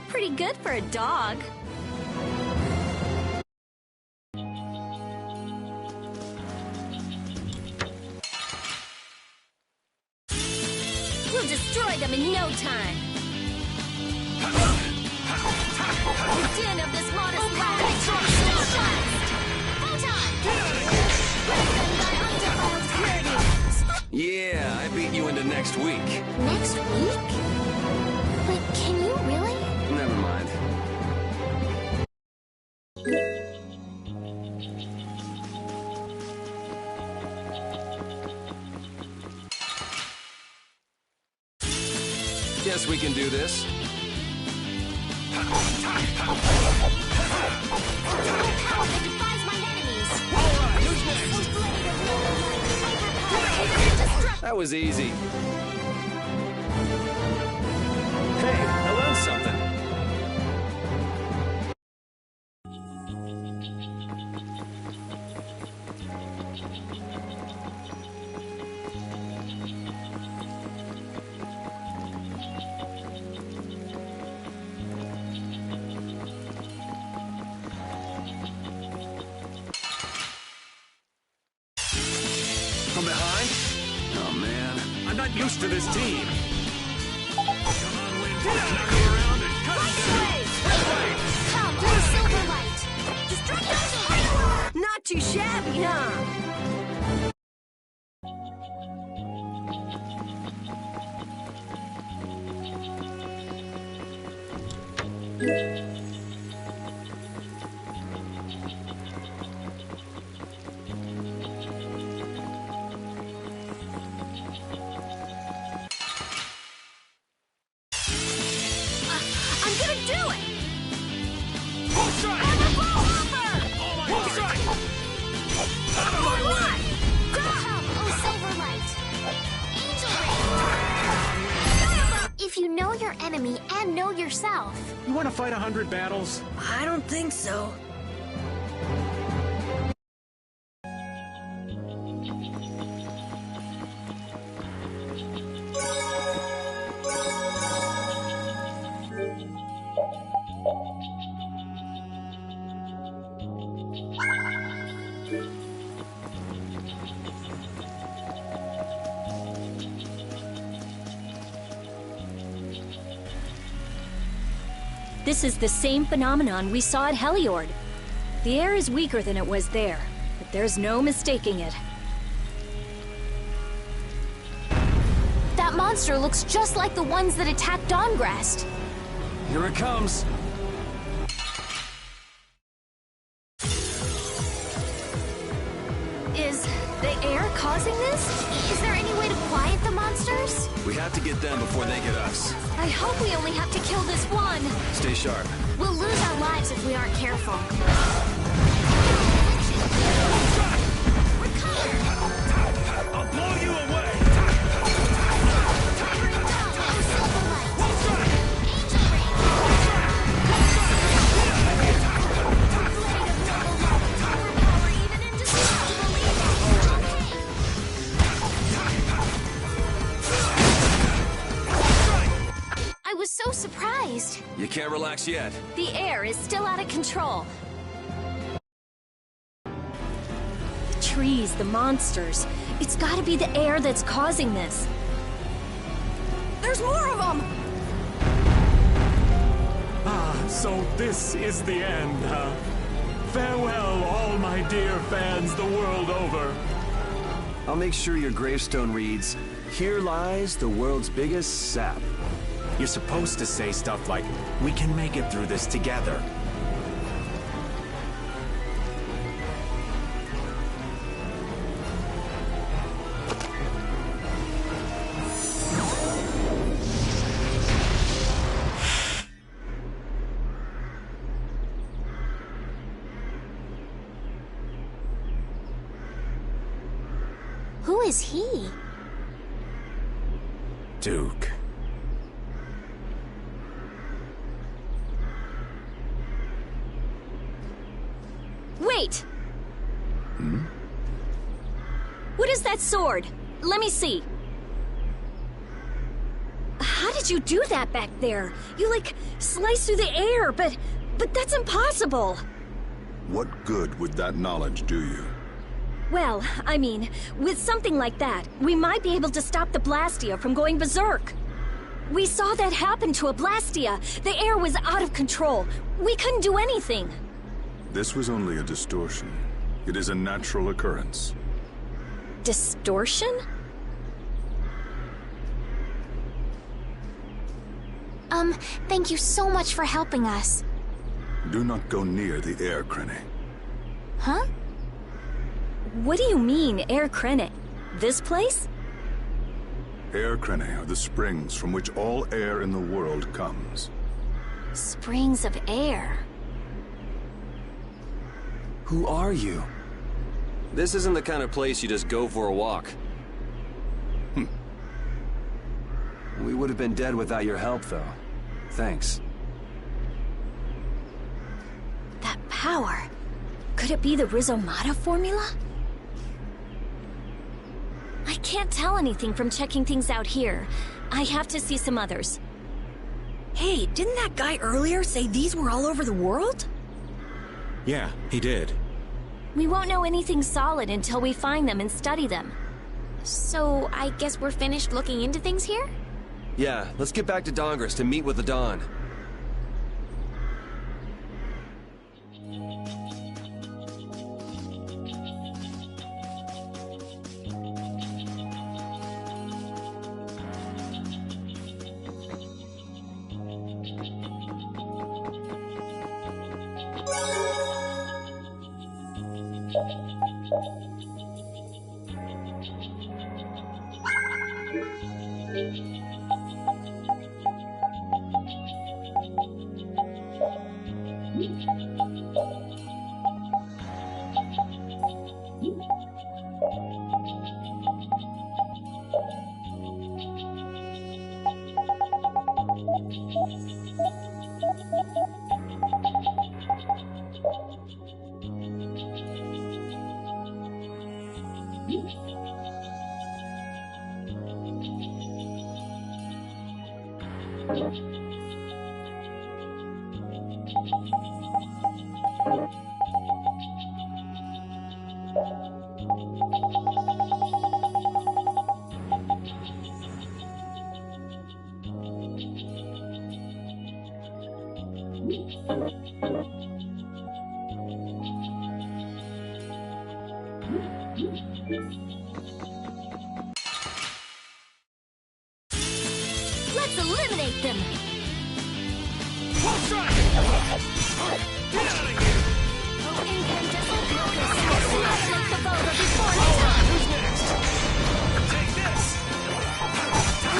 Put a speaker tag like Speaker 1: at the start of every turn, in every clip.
Speaker 1: Pretty good for a dog. We'll destroy them in no time. The din of this modest land is so fast. Photon! Break them by undefiled purity.
Speaker 2: Yeah, I beat you into next week.
Speaker 1: Next week? But can you really?
Speaker 2: Never mind. Guess we can do this.
Speaker 1: Power that defies my enemies.
Speaker 2: That was easy. Hey, I learned something. From behind? Oh, man. I'm not used to this team. Come on, Wind. Knock him around and cut him down.
Speaker 1: Come, blue silver light. Destruction! Not too shabby, huh? I'm gonna do it!
Speaker 2: Full strike!
Speaker 1: I'm a ball hopper!
Speaker 2: Oh, my God! Out of my way!
Speaker 1: Come, oh silver light! Angel ring! If you know your enemy and know yourself.
Speaker 3: You want to fight 100 battles?
Speaker 1: I don't think so. This is the same phenomenon we saw at Heliord. The air is weaker than it was there, but there's no mistaking it. That monster looks just like the ones that attacked Dawngrest.
Speaker 2: Here it comes.
Speaker 1: Is the air causing this? Is there any way to quiet the monsters?
Speaker 2: We have to get them before they get us.
Speaker 1: I hope we only have to kill this one.
Speaker 2: Stay sharp.
Speaker 1: We'll lose our lives if we aren't careful.
Speaker 2: I'll blow you away!
Speaker 1: I was so surprised.
Speaker 2: You can't relax yet.
Speaker 1: The air is still out of control. The trees, the monsters. It's gotta be the air that's causing this. There's more of them!
Speaker 3: Ah, so this is the end, huh? Farewell, all my dear fans the world over.
Speaker 2: I'll make sure your gravestone reads, "Here lies the world's biggest sap."
Speaker 3: You're supposed to say stuff like, "We can make it through this together."
Speaker 1: Who is he?
Speaker 3: Duke.
Speaker 1: Wait! What is that sword? Let me see. How did you do that back there? You, like, slice through the air, but that's impossible.
Speaker 4: What good would that knowledge do you?
Speaker 1: Well, I mean, with something like that, we might be able to stop the Blastia from going berserk. We saw that happen to a Blastia. The air was out of control. We couldn't do anything.
Speaker 4: This was only a distortion. It is a natural occurrence.
Speaker 1: Distortion?
Speaker 5: Thank you so much for helping us.
Speaker 4: Do not go near the air crene.
Speaker 5: Huh?
Speaker 1: What do you mean, Air Krene? This place?
Speaker 4: Air crene are the springs from which all air in the world comes.
Speaker 1: Springs of air.
Speaker 2: Who are you? This isn't the kind of place you just go for a walk. We would have been dead without your help, though. Thanks.
Speaker 1: That power. Could it be the Rizomata formula? I can't tell anything from checking things out here. I have to see some others.
Speaker 6: Hey, didn't that guy earlier say these were all over the world?
Speaker 3: Yeah, he did.
Speaker 1: We won't know anything solid until we find them and study them.
Speaker 5: So, I guess we're finished looking into things here?
Speaker 2: Yeah, let's get back to Dongris to meet with the Dawn.
Speaker 1: Let's eliminate them!
Speaker 2: Get out of here!
Speaker 1: Incandescent focus! Annihilate the Volga before its time!
Speaker 2: Who's next? Take this!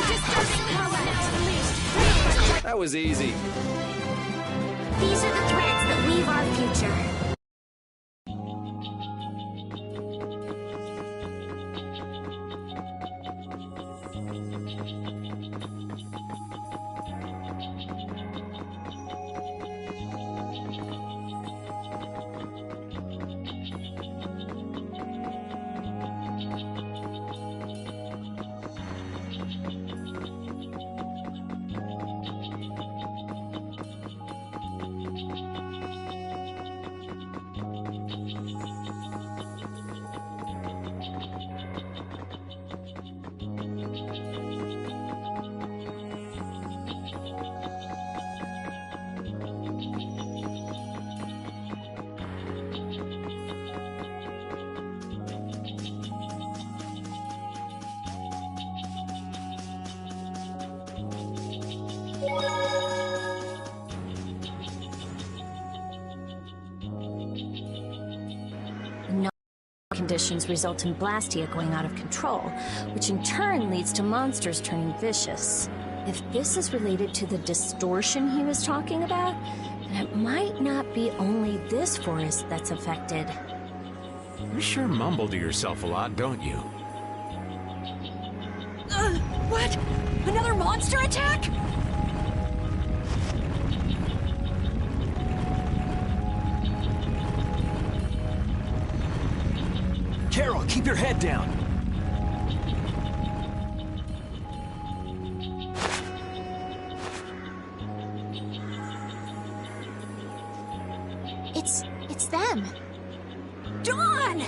Speaker 1: Disturbing power now unleashed!
Speaker 2: That was easy.
Speaker 5: These are the threads that weave our future.
Speaker 1: Conditions result in Blastia going out of control, which in turn leads to monsters turning vicious. If this is related to the distortion he was talking about, then it might not be only this forest that's affected.
Speaker 3: You sure mumble to yourself a lot, don't you?
Speaker 6: Another monster attack?
Speaker 7: Carol, keep your head down.
Speaker 5: It's them.
Speaker 6: Dawn!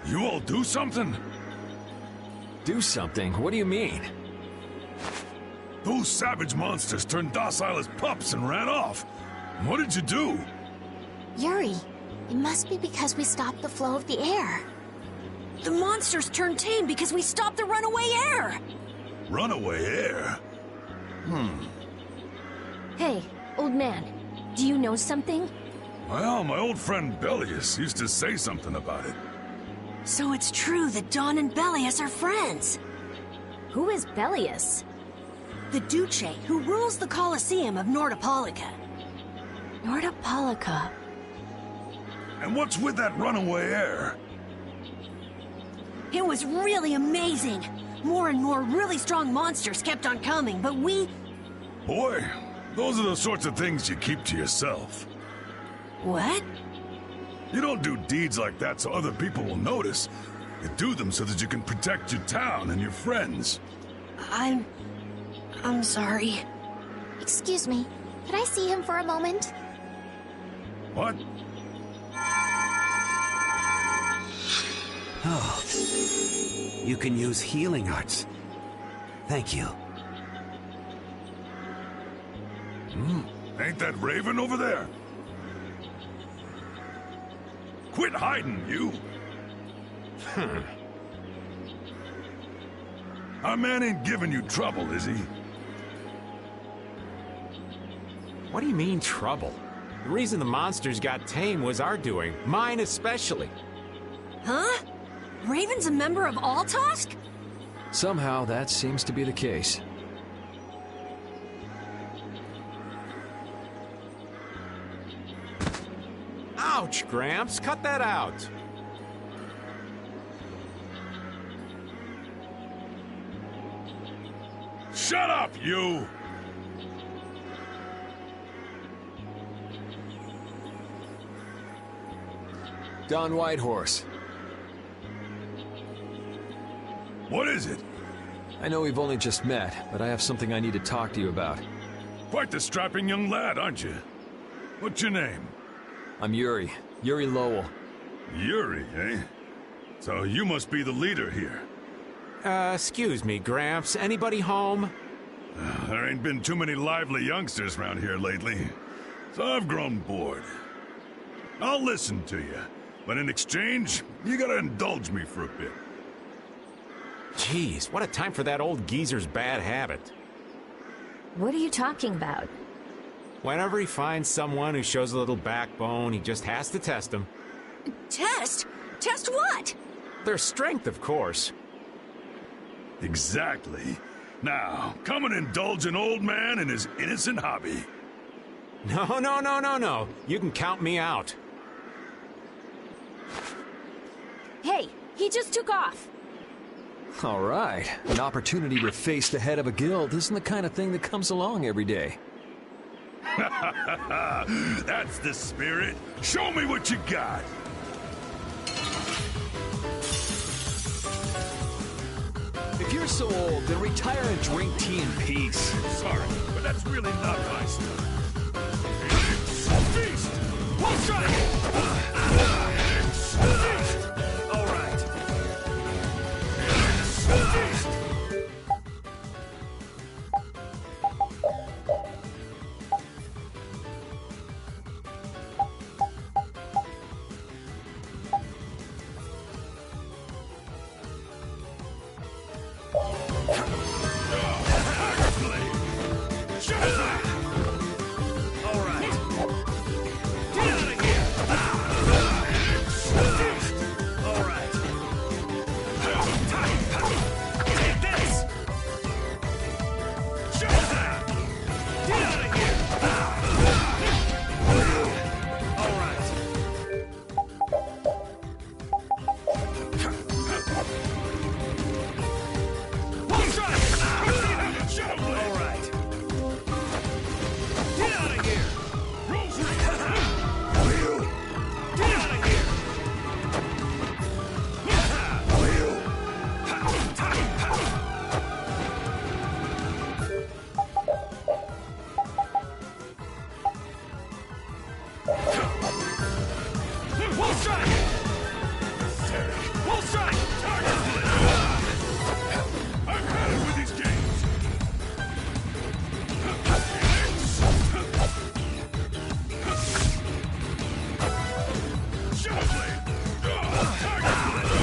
Speaker 4: You all do something?
Speaker 7: Do something? What do you mean?
Speaker 4: Those savage monsters turned docile as pups and ran off. What did you do?
Speaker 5: Yuri, it must be because we stopped the flow of the air.
Speaker 6: The monsters turned tame because we stopped the runaway air!
Speaker 4: Runaway air?
Speaker 1: Hey, old man, do you know something?
Speaker 4: Well, my old friend Bellius used to say something about it.
Speaker 6: So it's true that Dawn and Bellius are friends.
Speaker 1: Who is Bellius?
Speaker 6: The Duce who rules the Colosseum of Nordopolica.
Speaker 1: Nordopolica.
Speaker 4: And what's with that runaway air?
Speaker 6: It was really amazing. More and more really strong monsters kept on coming, but we...
Speaker 4: Boy, those are the sorts of things you keep to yourself.
Speaker 6: What?
Speaker 4: You don't do deeds like that so other people will notice. You do them so that you can protect your town and your friends.
Speaker 6: I'm sorry.
Speaker 5: Excuse me, could I see him for a moment?
Speaker 4: What?
Speaker 8: Oh. You can use healing arts. Thank you.
Speaker 4: Ain't that Raven over there? Quit hiding, you! Our man ain't giving you trouble, is he?
Speaker 3: What do you mean, trouble? The reason the monsters got tame was our doing. Mine especially.
Speaker 6: Huh? Raven's a member of Altosk?
Speaker 7: Somehow that seems to be the case.
Speaker 3: Ouch, Gramps. Cut that out.
Speaker 4: Shut up, you!
Speaker 7: Don Whitehorse.
Speaker 4: What is it?
Speaker 7: I know we've only just met, but I have something I need to talk to you about.
Speaker 4: Quite the strapping young lad, aren't you? What's your name?
Speaker 7: I'm Yuri. Yuri Lowell.
Speaker 4: Yuri, eh? So you must be the leader here.
Speaker 3: Excuse me, Gramps. Anybody home?
Speaker 4: There ain't been too many lively youngsters around here lately, so I've grown bored. I'll listen to you, but in exchange, you gotta indulge me for a bit.
Speaker 3: Jeez, what a time for that old geezer's bad habit.
Speaker 1: What are you talking about?
Speaker 3: Whenever he finds someone who shows a little backbone, he just has to test them.
Speaker 6: Test? Test what?
Speaker 3: Their strength, of course.
Speaker 4: Exactly. Now, come and indulge an old man in his innocent hobby.
Speaker 3: No. You can count me out.
Speaker 1: Hey, he just took off.
Speaker 7: All right. An opportunity to face the head of a guild isn't the kind of thing that comes along every day.
Speaker 4: That's the spirit. Show me what you got.
Speaker 7: If you're so old, then retire and drink tea in peace.
Speaker 4: Sorry, but that's really not my stuff. Feast! One shot! Feast! All right. Feast!
Speaker 2: strike! Full strike! Target split!
Speaker 4: I've had it with these games. Shadow Blade! Target split!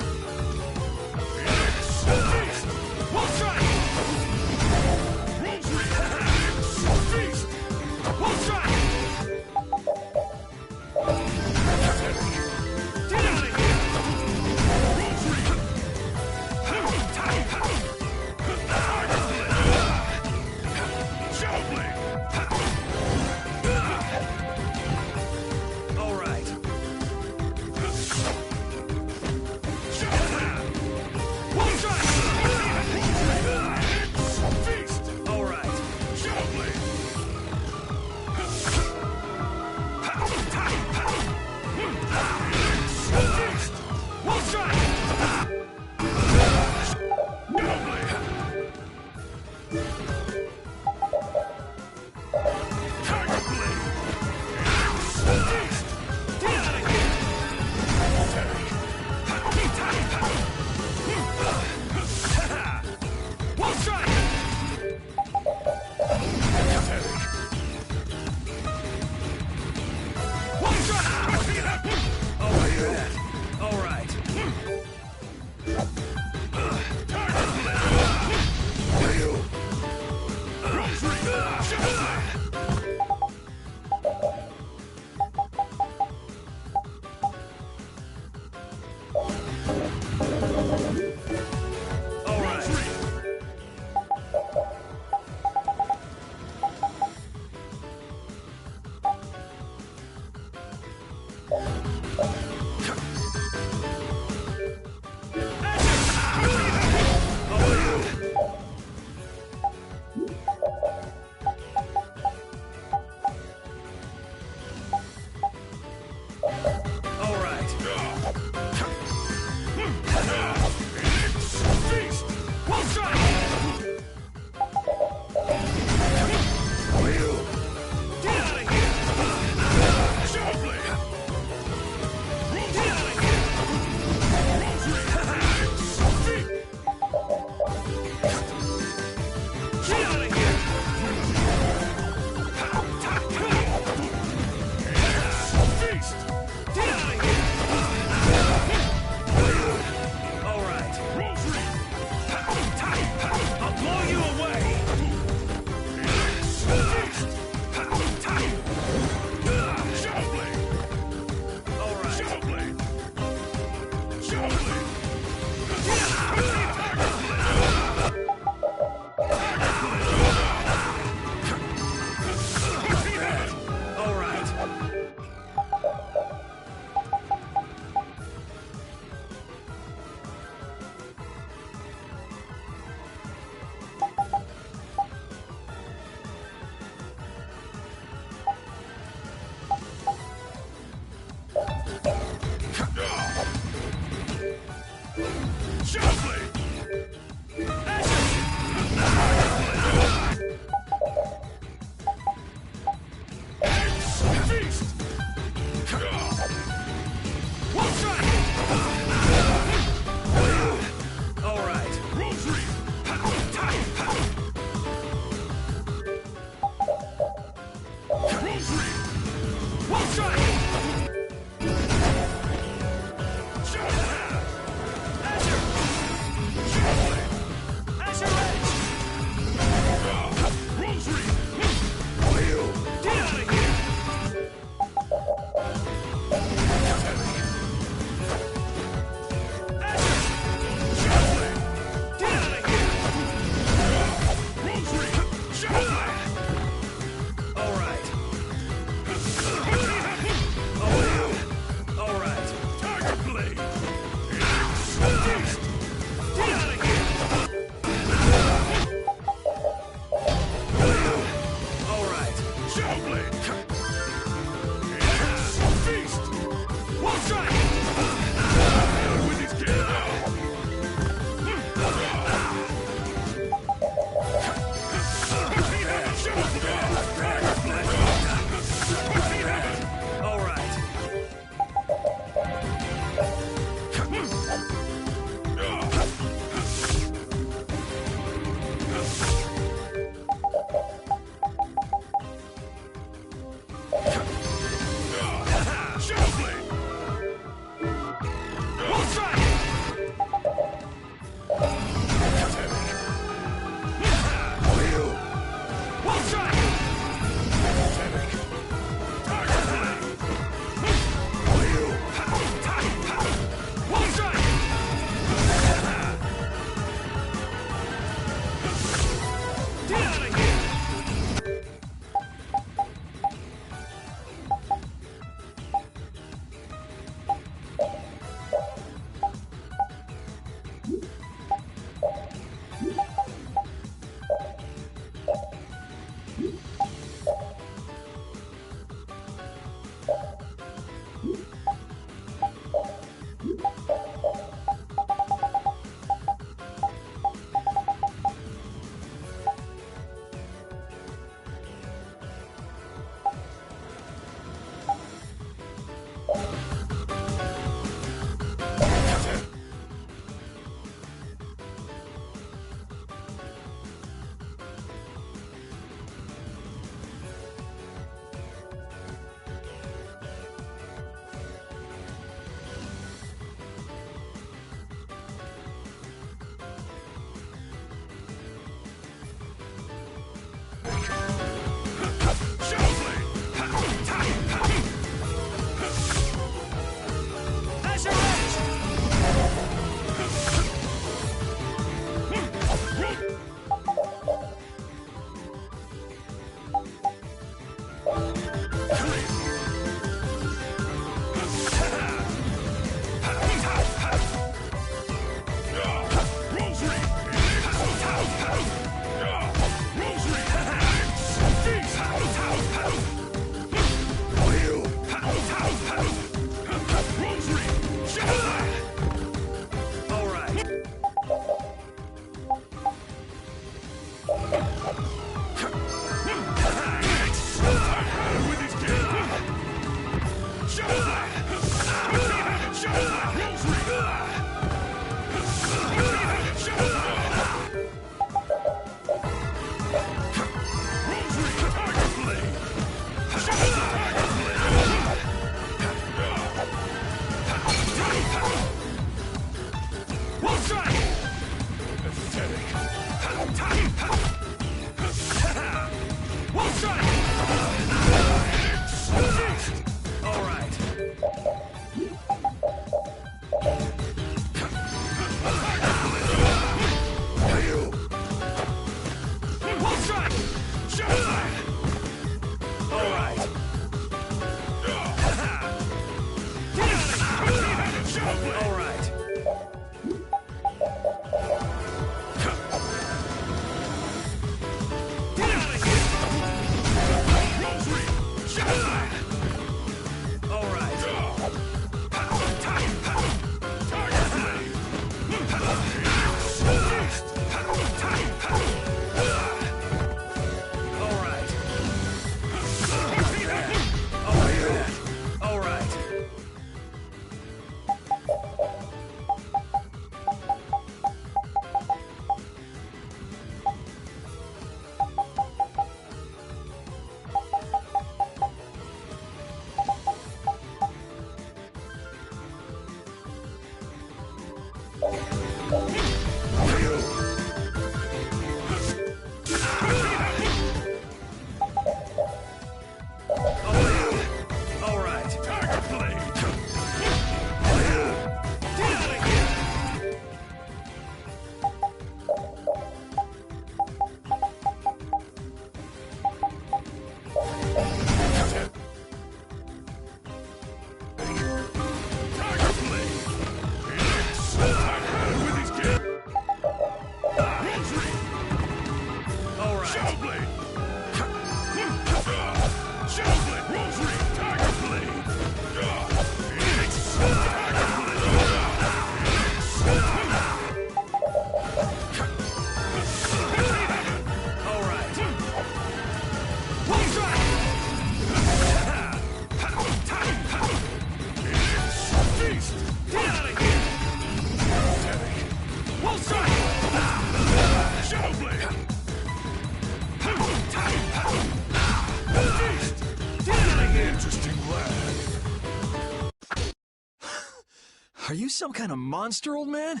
Speaker 7: Are you some kind of monster, old man?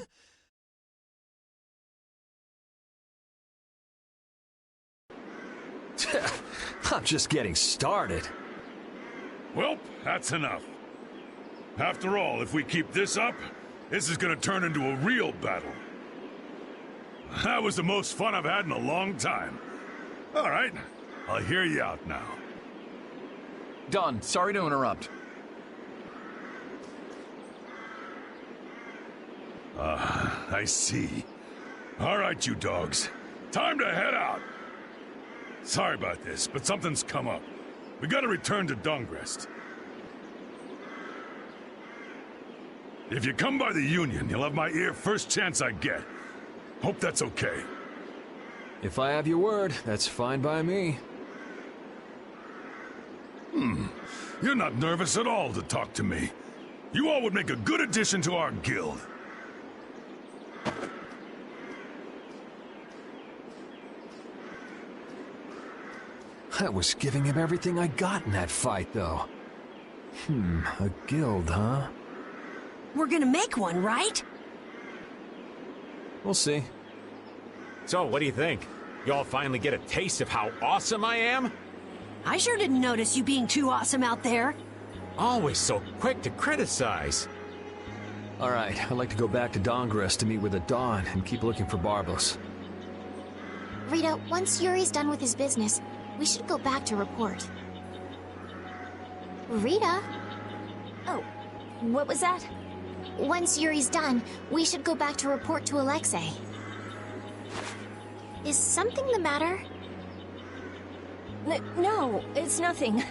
Speaker 7: I'm just getting started.
Speaker 4: Well, that's enough. After all, if we keep this up, this is gonna turn into a real battle. That was the most fun I've had in a long time. All right, I'll hear you out now.
Speaker 3: Don, sorry to interrupt.
Speaker 4: I see. All right, you dogs. Time to head out. Sorry about this, but something's come up. We gotta return to Dongrest. If you come by the Union, you'll have my ear first chance I get. Hope that's okay.
Speaker 7: If I have your word, that's fine by me.
Speaker 4: You're not nervous at all to talk to me. You all would make a good addition to our guild.
Speaker 7: I was giving him everything I got in that fight, though. A guild, huh?
Speaker 6: We're gonna make one, right?
Speaker 7: We'll see.
Speaker 9: So, what do you think? Y'all finally get a taste of how awesome I am?
Speaker 6: I sure didn't notice you being too awesome out there.
Speaker 9: Always so quick to criticize.
Speaker 7: All right, I'd like to go back to Dongrest to meet with the Dawn and keep looking for Barbos.
Speaker 5: Rita, once Yuri's done with his business, we should go back to report. Rita?
Speaker 1: Oh, what was that?
Speaker 5: Once Yuri's done, we should go back to report to Alexei. Is something the matter?
Speaker 1: No, it's nothing.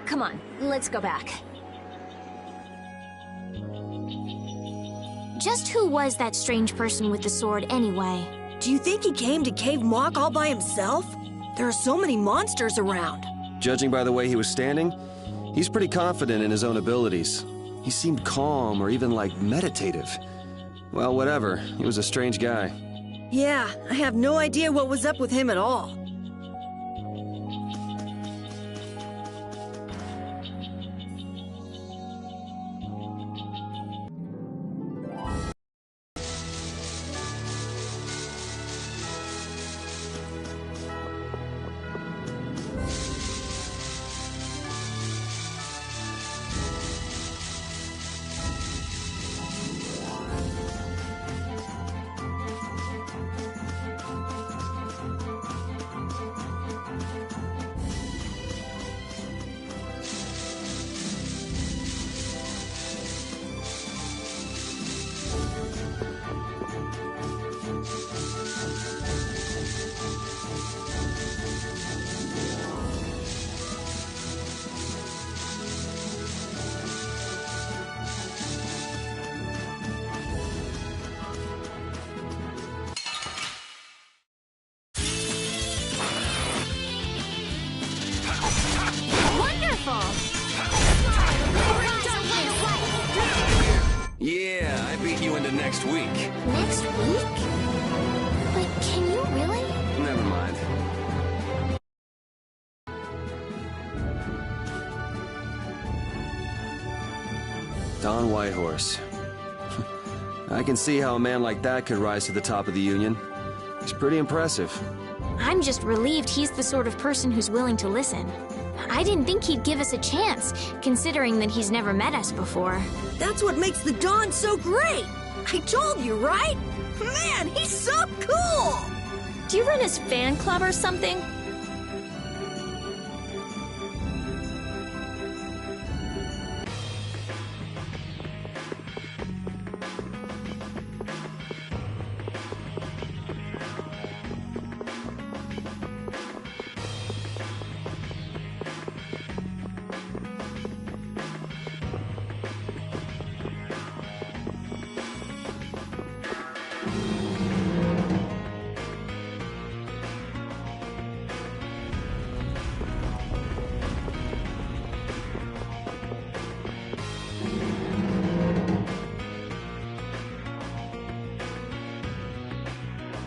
Speaker 1: Come on, let's go back.
Speaker 5: Just who was that strange person with the sword anyway?
Speaker 6: Do you think he came to Cave Mock all by himself? There are so many monsters around.
Speaker 10: Judging by the way he was standing, he's pretty confident in his own abilities. He seemed calm or even like meditative. Well, whatever. He was a strange guy.
Speaker 6: Yeah, I have no idea what was up with him at all.
Speaker 10: Yeah, I beat you into next week.
Speaker 5: Next week? But can you really?
Speaker 10: Never mind. Don Whitehorse. I can see how a man like that could rise to the top of the Union. He's pretty impressive.
Speaker 5: I'm just relieved he's the sort of person who's willing to listen. I didn't think he'd give us a chance, considering that he's never met us before.
Speaker 6: That's what makes the Dawn so great! I told you, right? Man, he's so cool!
Speaker 1: Do you run his fan club or something?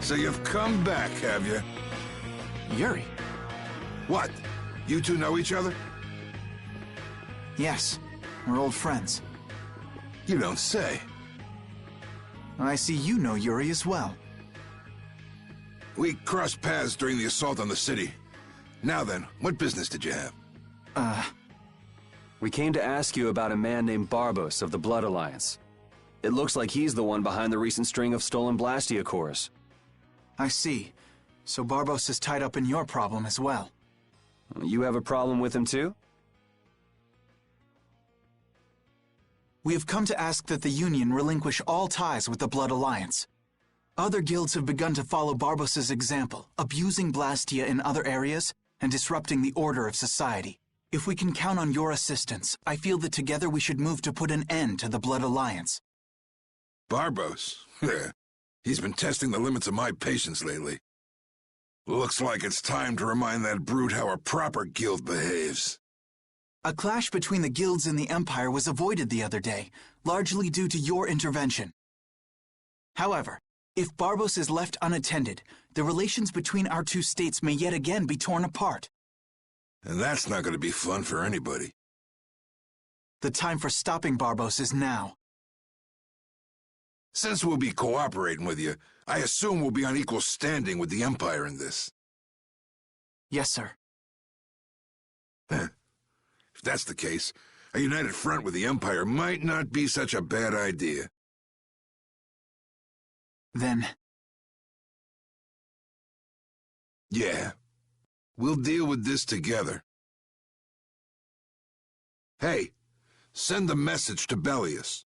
Speaker 11: So you've come back, have you?
Speaker 12: Yuri?
Speaker 11: What? You two know each other?
Speaker 12: Yes, we're old friends.
Speaker 11: You don't say.
Speaker 12: I see you know Yuri as well.
Speaker 11: We crossed paths during the assault on the city. Now then, what business did you have?
Speaker 10: We came to ask you about a man named Barbos of the Blood Alliance. It looks like he's the one behind the recent string of stolen Blastia cores.
Speaker 12: I see. So Barbos is tied up in your problem as well.
Speaker 10: You have a problem with him too?
Speaker 12: We have come to ask that the Union relinquish all ties with the Blood Alliance. Other guilds have begun to follow Barbos's example, abusing Blastia in other areas and disrupting the order of society. If we can count on your assistance, I feel that together we should move to put an end to the Blood Alliance.
Speaker 11: Barbos? He's been testing the limits of my patience lately. Looks like it's time to remind that brute how a proper guild behaves.
Speaker 12: A clash between the guilds and the Empire was avoided the other day, largely due to your intervention. However, if Barbos is left unattended, the relations between our two states may yet again be torn apart.
Speaker 11: And that's not going to be fun for anybody.
Speaker 12: The time for stopping Barbos is now.
Speaker 11: Since we'll be cooperating with you, I assume we'll be on equal standing with the Empire in this.
Speaker 12: Yes, sir.
Speaker 11: If that's the case, a united front with the Empire might not be such a bad idea.
Speaker 12: Then...
Speaker 11: Yeah. We'll deal with this together. Hey, send the message to Bellius.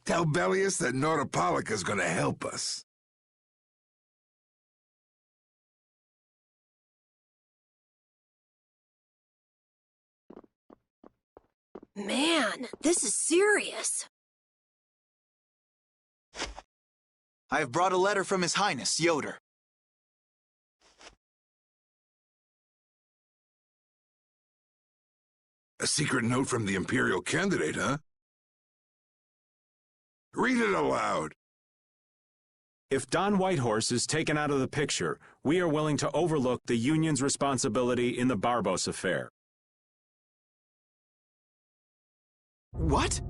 Speaker 11: Tell Bellius that Nordopolica's gonna help us.
Speaker 6: Man, this is serious.
Speaker 12: I have brought a letter from His Highness, Yoder.
Speaker 11: A secret note from the Imperial candidate, huh? Read it aloud.
Speaker 9: If Don Whitehorse is taken out of the picture, we are willing to overlook the Union's responsibility in the Barbos affair.
Speaker 12: What?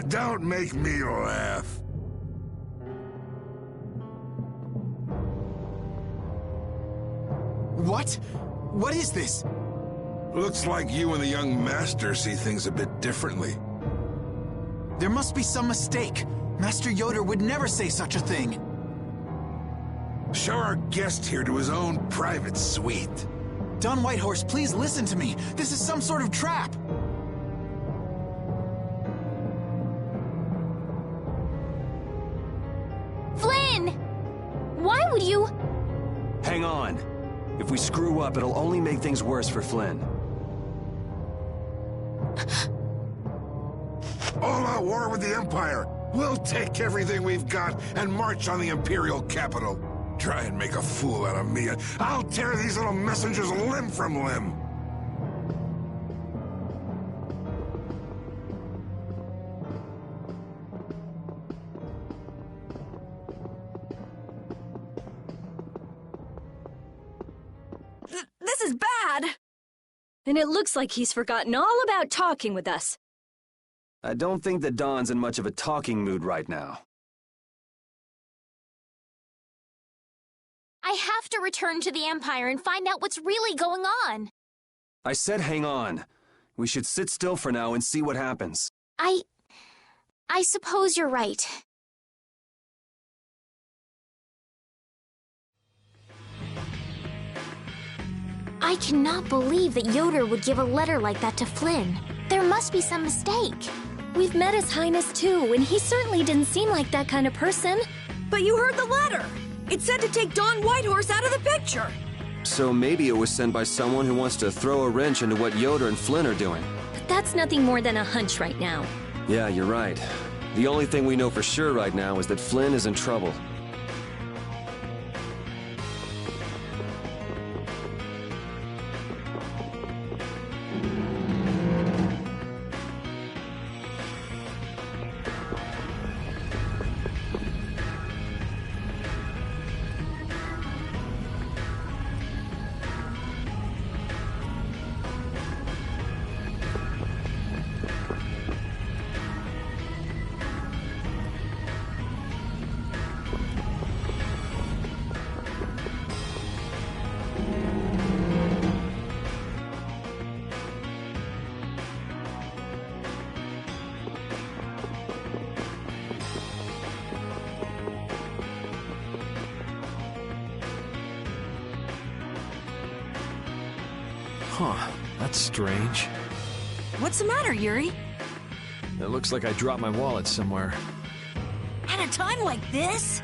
Speaker 11: Don't make me laugh.
Speaker 12: What? What is this?
Speaker 11: Looks like you and the young master see things a bit differently.
Speaker 12: There must be some mistake. Master Yoder would never say such a thing.
Speaker 11: Show our guest here to his own private suite.
Speaker 12: Don Whitehorse, please listen to me. This is some sort of trap.
Speaker 5: Flynn! Why would you...
Speaker 10: Hang on. If we screw up, it'll only make things worse for Flynn.
Speaker 11: All-out war with the Empire. We'll take everything we've got and march on the Imperial capital. Try and make a fool out of me, and I'll tear these little messengers limb from limb.
Speaker 6: This is bad. And it looks like he's forgotten all about talking with us.
Speaker 10: I don't think that Don's in much of a talking mood right now.
Speaker 5: I have to return to the Empire and find out what's really going on.
Speaker 10: I said hang on. We should sit still for now and see what happens.
Speaker 5: I suppose you're right. I cannot believe that Yoder would give a letter like that to Flynn. There must be some mistake.
Speaker 1: We've met His Highness too, and he certainly didn't seem like that kind of person.
Speaker 6: But you heard the letter. It said to take Don Whitehorse out of the picture.
Speaker 10: So maybe it was sent by someone who wants to throw a wrench into what Yoder and Flynn are doing.
Speaker 1: But that's nothing more than a hunch right now.
Speaker 10: Yeah, you're right. The only thing we know for sure right now is that Flynn is in trouble.
Speaker 7: Huh, that's strange.
Speaker 6: What's the matter, Yuri?
Speaker 7: It looks like I dropped my wallet somewhere.
Speaker 6: At a time like this?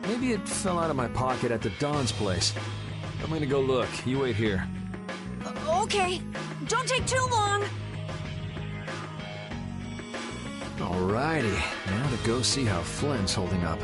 Speaker 7: Maybe it fell out of my pocket at the Don's place. I'm gonna go look. You wait here.
Speaker 6: Okay. Don't take too long.
Speaker 7: Alrighty, now to go see how Flynn's holding up.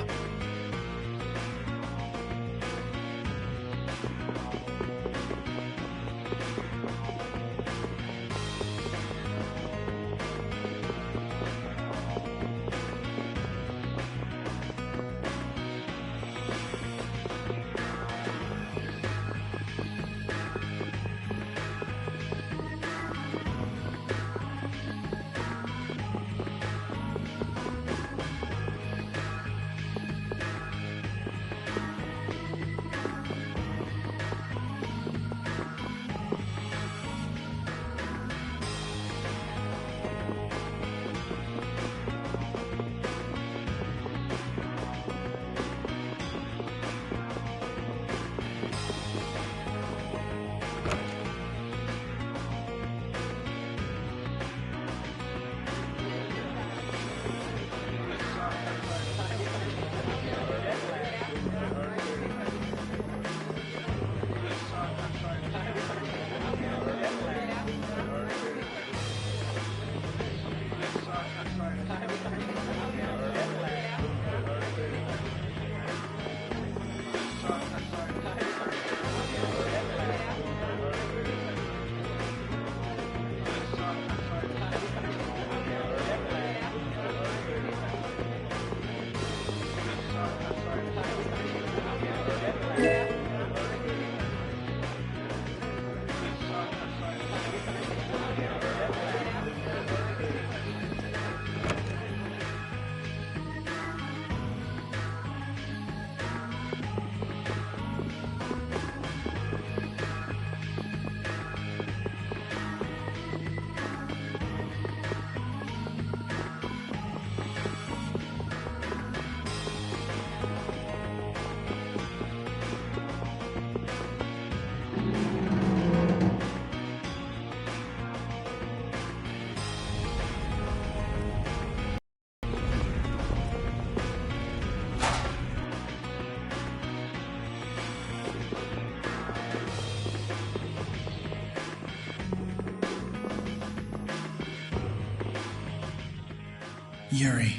Speaker 12: Yuri.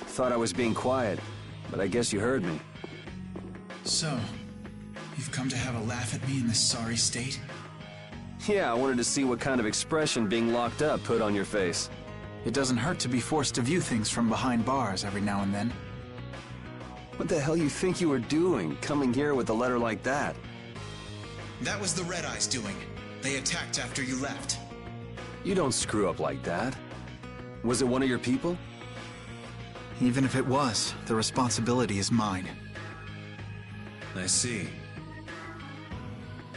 Speaker 10: Thought I was being quiet, but I guess you heard me.
Speaker 12: So, you've come to have a laugh at me in this sorry state?
Speaker 10: Yeah, I wanted to see what kind of expression being locked up put on your face.
Speaker 12: It doesn't hurt to be forced to view things from behind bars every now and then.
Speaker 10: What the hell you think you were doing, coming here with a letter like that?
Speaker 12: That was the Red Eyes doing. They attacked after you left.
Speaker 10: You don't screw up like that. Was it one of your people?
Speaker 12: Even if it was, the responsibility is mine.
Speaker 13: I see.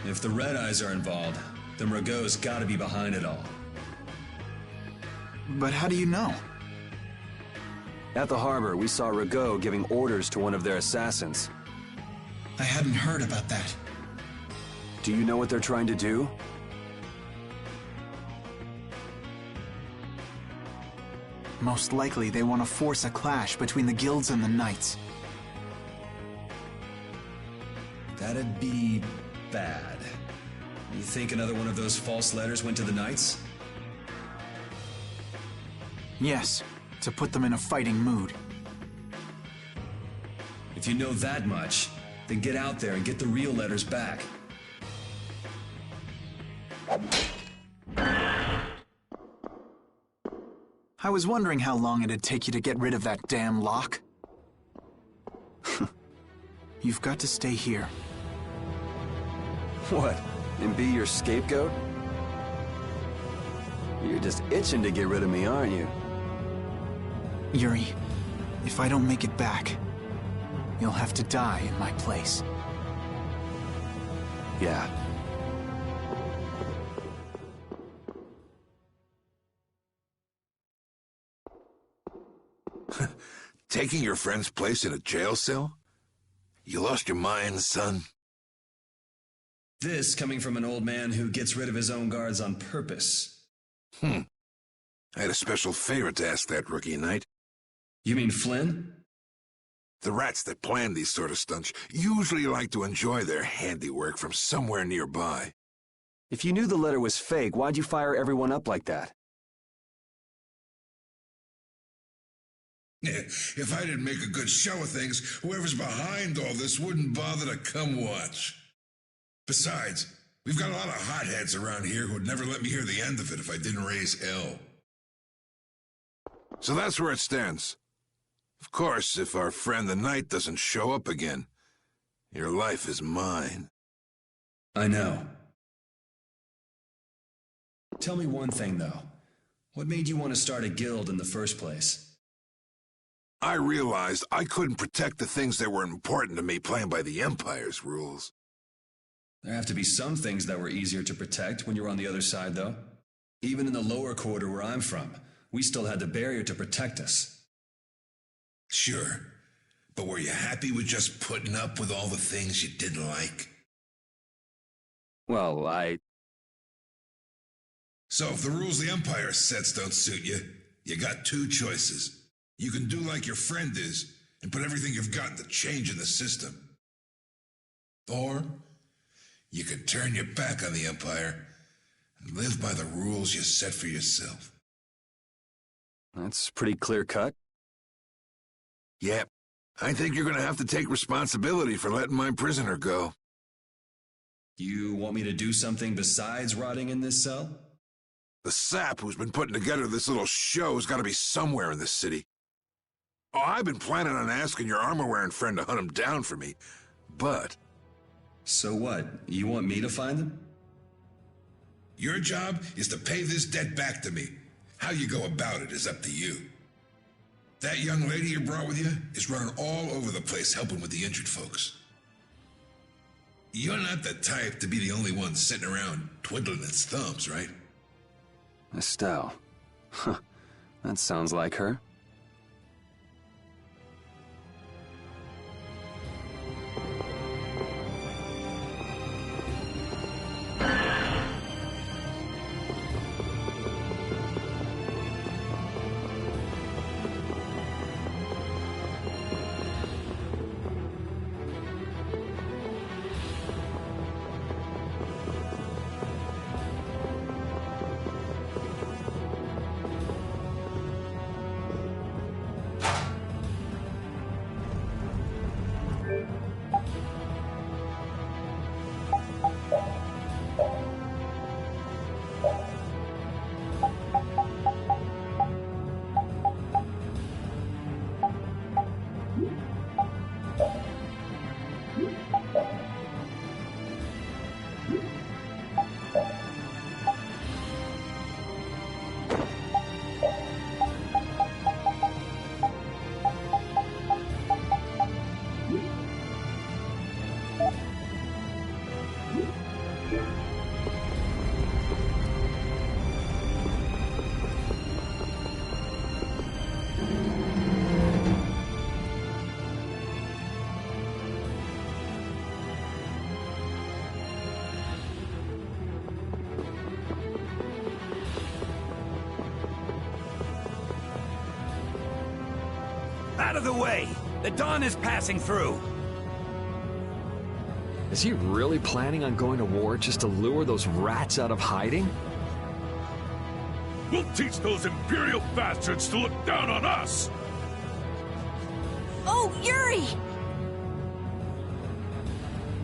Speaker 13: If the Red Eyes are involved, then Rago's gotta be behind it all.
Speaker 12: But how do you know?
Speaker 10: At the harbor, we saw Rago giving orders to one of their assassins.
Speaker 12: I hadn't heard about that.
Speaker 10: Do you know what they're trying to do?
Speaker 12: Most likely they want to force a clash between the guilds and the knights.
Speaker 13: That'd be bad. You think another one of those false letters went to the knights?
Speaker 12: Yes, to put them in a fighting mood.
Speaker 13: If you know that much, then get out there and get the real letters back.
Speaker 12: I was wondering how long it'd take you to get rid of that damn lock. You've got to stay here.
Speaker 10: What? And be your scapegoat? You're just itching to get rid of me, aren't you?
Speaker 12: Yuri, if I don't make it back, you'll have to die in my place.
Speaker 10: Yeah.
Speaker 11: Taking your friend's place in a jail cell? You lost your mind, son?
Speaker 13: This coming from an old man who gets rid of his own guards on purpose.
Speaker 11: I had a special favor to ask that rookie knight.
Speaker 13: You mean Flynn?
Speaker 11: The rats that plan these sort of stunts usually like to enjoy their handiwork from somewhere nearby.
Speaker 10: If you knew the letter was fake, why'd you fire everyone up like that?
Speaker 11: If I didn't make a good show of things, whoever's behind all this wouldn't bother to come watch. Besides, we've got a lot of hotheads around here who'd never let me hear the end of it if I didn't raise hell. So that's where it stands. Of course, if our friend the Knight doesn't show up again, your life is mine.
Speaker 13: I know. Tell me one thing, though. What made you want to start a guild in the first place?
Speaker 11: I realized I couldn't protect the things that were important to me playing by the Empire's rules.
Speaker 13: There have to be some things that were easier to protect when you were on the other side, though. Even in the lower quarter where I'm from, we still had the barrier to protect us.
Speaker 11: Sure, but were you happy with just putting up with all the things you didn't like?
Speaker 10: Well,
Speaker 11: So if the rules the Empire sets don't suit you, you got two choices. You can do like your friend is and put everything you've got to change in the system. Or you can turn your back on the Empire and live by the rules you set for yourself.
Speaker 10: That's pretty clear-cut.
Speaker 11: Yep. I think you're going to have to take responsibility for letting my prisoner go.
Speaker 13: You want me to do something besides rotting in this cell?
Speaker 11: The sap who's been putting together this little show's got to be somewhere in this city. Oh, I've been planning on asking your armor-wearing friend to hunt him down for me, but...
Speaker 13: So what? You want me to find them?
Speaker 11: Your job is to pay this debt back to me. How you go about it is up to you. That young lady you brought with you is running all over the place helping with the injured folks. You're not the type to be the only one sitting around twiddling its thumbs, right?
Speaker 10: Estelle. Huh. That sounds like her.
Speaker 8: Out of the way! The Dawn is passing through!
Speaker 7: Is he really planning on going to war just to lure those rats out of hiding?
Speaker 4: We'll teach those Imperial bastards to look down on us!
Speaker 6: Oh, Yuri!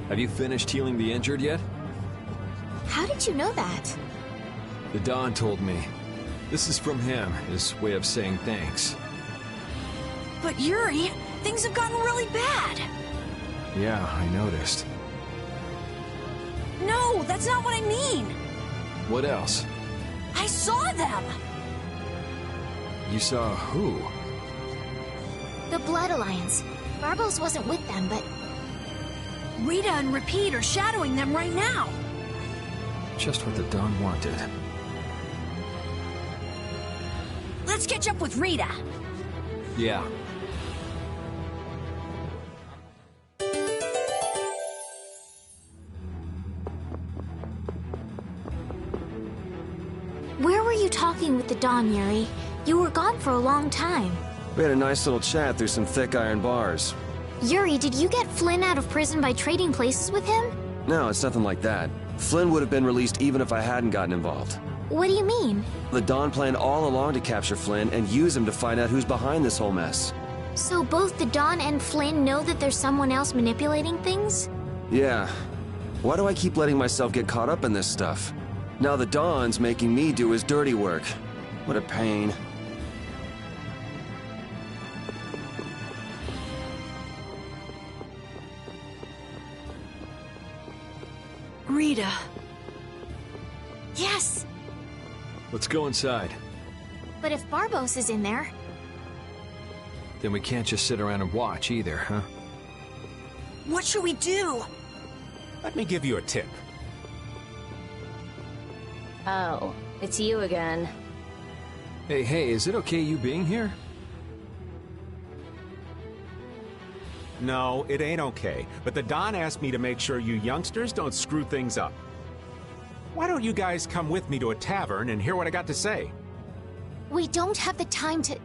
Speaker 7: Have you finished healing the injured yet?
Speaker 5: How did you know that?
Speaker 7: The Don told me. This is from him, his way of saying thanks.
Speaker 6: But Yuri, things have gotten really bad.
Speaker 7: Yeah, I noticed.
Speaker 6: No, that's not what I mean.
Speaker 7: What else?
Speaker 6: I saw them.
Speaker 7: You saw who?
Speaker 5: The Blood Alliance. Barbos wasn't with them, but...
Speaker 6: Rita and Repeat are shadowing them right now.
Speaker 7: Just what the Don wanted.
Speaker 6: Let's catch up with Rita.
Speaker 7: Yeah.
Speaker 5: Where were you talking with the Don, Yuri? You were gone for a long time.
Speaker 10: We had a nice little chat through some thick iron bars.
Speaker 5: Yuri, did you get Flynn out of prison by trading places with him?
Speaker 10: No, it's nothing like that. Flynn would have been released even if I hadn't gotten involved.
Speaker 5: What do you mean?
Speaker 10: The Don planned all along to capture Flynn and use him to find out who's behind this whole mess.
Speaker 5: So both the Don and Flynn know that there's someone else manipulating things?
Speaker 10: Yeah. Why do I keep letting myself get caught up in this stuff? Now the Don's making me do his dirty work. What a pain.
Speaker 6: Rita. Yes!
Speaker 7: Let's go inside.
Speaker 5: But if Barbos is in there...
Speaker 7: Then we can't just sit around and watch either, huh?
Speaker 6: What should we do?
Speaker 3: Let me give you a tip.
Speaker 1: Oh, it's you again.
Speaker 7: Hey, is it okay you being here?
Speaker 3: No, it ain't okay. But the Don asked me to make sure you youngsters don't screw things up. Why don't you guys come with me to a tavern and hear what I got to say?
Speaker 5: We don't have the time to...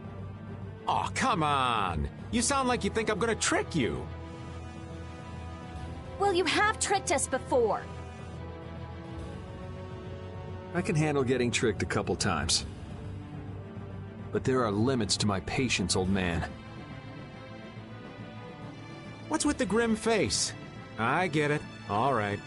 Speaker 3: Oh, come on! You sound like you think I'm gonna trick you.
Speaker 1: Well, you have tricked us before.
Speaker 7: I can handle getting tricked a couple times. But there are limits to my patience, old man.
Speaker 3: What's with the grim face? I get it. All right.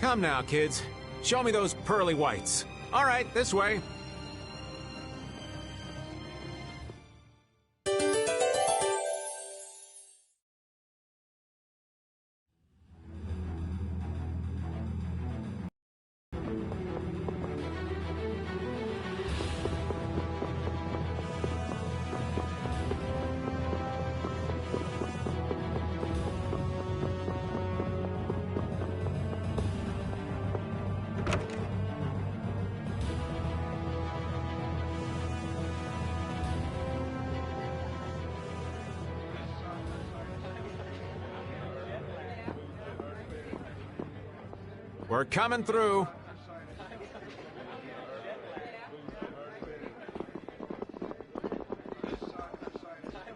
Speaker 3: Come now, kids. Show me those pearly whites. All right, this way. We're coming through.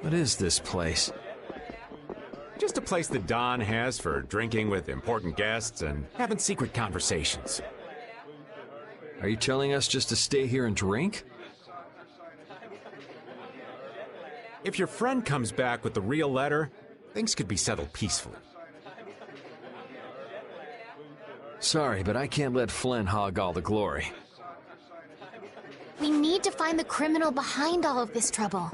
Speaker 7: What is this place?
Speaker 3: Just a place that Don has for drinking with important guests and having secret conversations.
Speaker 7: Are you telling us just to stay here and drink?
Speaker 3: If your friend comes back with the real letter, things could be settled peacefully.
Speaker 7: Sorry, but I can't let Flynn hog all the glory.
Speaker 5: We need to find the criminal behind all of this trouble.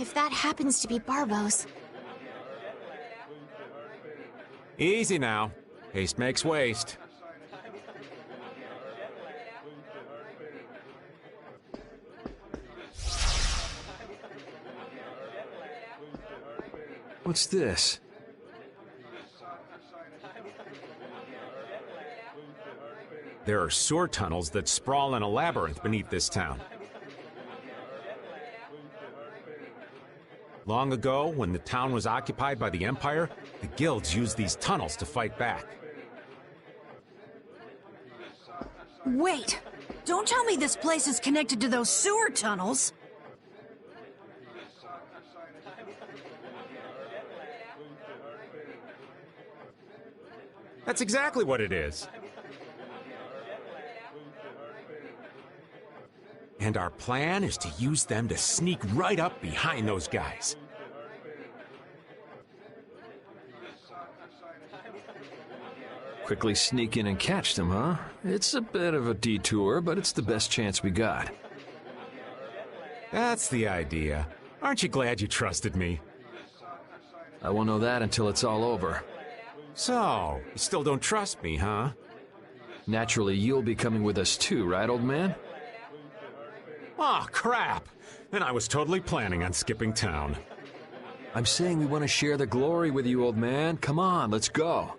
Speaker 5: If that happens to be Barbos.
Speaker 3: Easy now. Haste makes waste.
Speaker 7: What's this?
Speaker 3: There are sewer tunnels that sprawl in a labyrinth beneath this town. Long ago, when the town was occupied by the Empire, the guilds used these tunnels to fight back.
Speaker 6: Wait! Don't tell me this place is connected to those sewer tunnels!
Speaker 3: That's exactly what it is. And our plan is to use them to sneak right up behind those guys.
Speaker 7: Quickly sneak in and catch them, huh? It's a bit of a detour, but it's the best chance we got.
Speaker 3: That's the idea. Aren't you glad you trusted me?
Speaker 7: I won't know that until it's all over.
Speaker 3: So, you still don't trust me, huh?
Speaker 7: Naturally, you'll be coming with us too, right, old man?
Speaker 3: Aw, crap! And I was totally planning on skipping town.
Speaker 7: I'm saying we want to share the glory with you, old man. Come on, let's go.